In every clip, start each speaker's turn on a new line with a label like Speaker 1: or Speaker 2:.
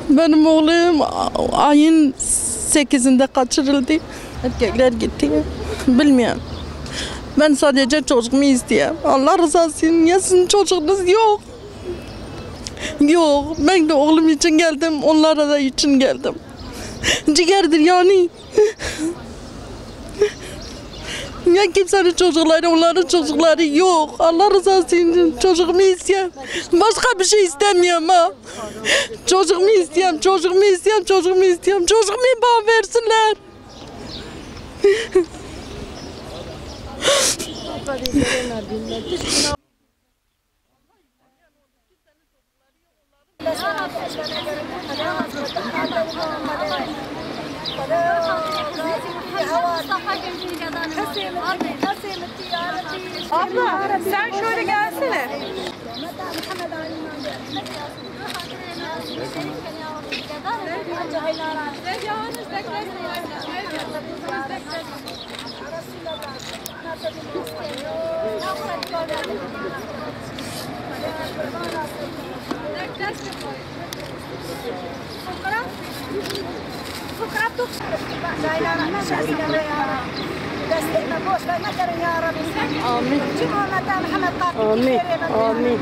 Speaker 1: Benim oğlum ayın 8'inde kaçırıldı. Erkekler gitti. Bilmiyorum. Ben sadece çocuğumu istiyorum. Allah rızası için. Ya sizin çocuğunuz yok. Yok. Ben de oğlum için geldim. Onlara da için geldim. Ciğerdir yani. Ya kimsenin çocukları, onların çocukları yok. Allah rızası için çocuğumu istiyorum. Başka bir şey istemiyorum ha. Çocuğumu istiyorum, çocuğumu istiyorum, çocuğumu istiyorum. Çocuğumu bana versinler.
Speaker 2: Abla sen şöyle gelsene.
Speaker 1: Amin. Amin. Amin.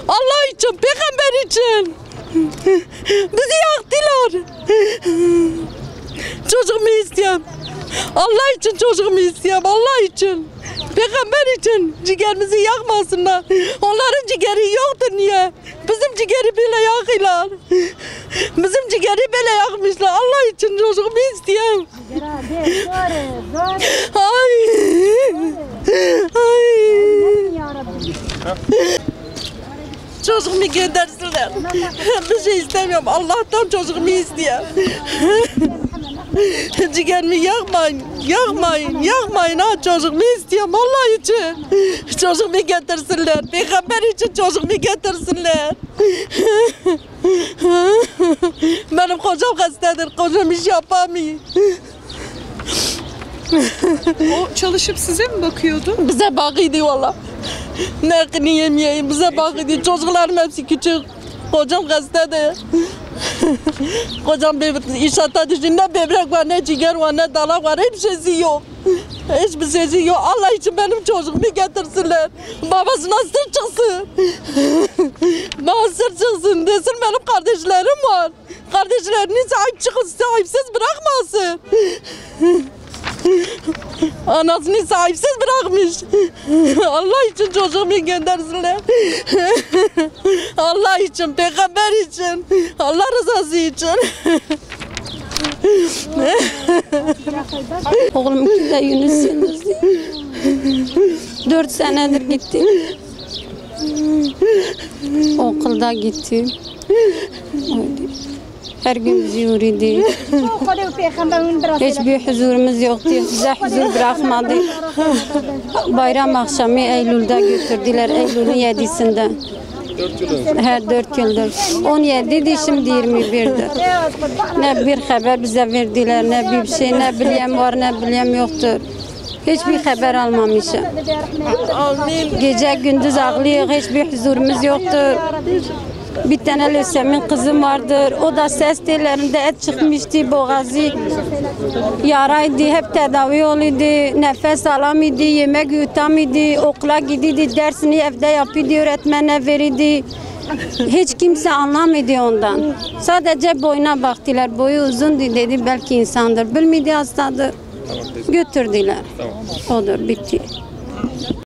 Speaker 1: Allah için, peygamber için. Bizi yaktılar. Çocuğumu istiyorum. Allah için çocuğumu istiyorum. Allah için. Peygamber için ciğerimizi yakmasınlar. Onların ciğeri yoktur niye? Bizim ciğeri bile yakıyorlar. Bizim ciğeri bile yakmışlar. Allah için çocuğumu istiyorum. Ay. Ay. Çocuğumu göndersinler. Bir şey istemiyorum. Allah'tan çocuğumu istiyorum. Ciğerimi yakmayın, yakmayın, yakmayın ha, çocuğumu istiyorum Allah için. Çocuğumu getirsinler, peygamber için çocuğumu getirsinler. Benim kocam hastadır, kocam iş yapamıyor.
Speaker 2: O çalışıp size mi bakıyordu?
Speaker 1: Bize bakıyordu valla. Ne kını yemeyeyim, bize bakıyordu. Çocuklarım hepsi küçük. Kocam hastadır. Kocam inşaatta düştü. Ne böbrek var, ne ciğer var, ne dalak var. Hiçbir şeysi yok. Hiçbir şeysi yok. Allah için benim çocuğumu getirsinler. Babasına sır çıksın. Bana sır çıksın desin, benim kardeşlerim var. Kardeşlerini sahip çıkın, sahipsiz bırakmasın. Anasını sahipsiz bırakmış. Allah için çocuğumu göndersinler. Allah için, peygamber için, Allah rızası için.
Speaker 3: Oğlum de Yunus Yıldız'dı. 4 senedir gitti. Okulda gitti. Her gün bizi yürüdü. Hiçbir huzurumuz yoktu. Bize huzur bırakmadı. Bayram akşamı Eylül'de götürdüler. Eylül'ün 7'sinde. Her 4 yıldır. 17'di, şimdi 21'dir. Ne bir haber bize verdiler, ne bir şey, ne bilen var, ne bilen yoktur. Hiçbir haber almamışım. Gece gündüz ağlıyor, hiçbir huzurumuz yoktur. Bir tane lösemin kızım vardır. O da ses tellerinde et çıkmıştı, boğazı yaraydı, hep tedavi oluyordu. Nefes alamıyordu, yemek yutamıyordu, okula gidiyordu, dersini evde yapıyordu, öğretmene verirdi. Hiç kimse anlamadı ondan. Sadece boyuna baktılar, boyu uzundu dedi, belki insandır. Bilmedi hastadır. Götürdüler. Odur, bitti.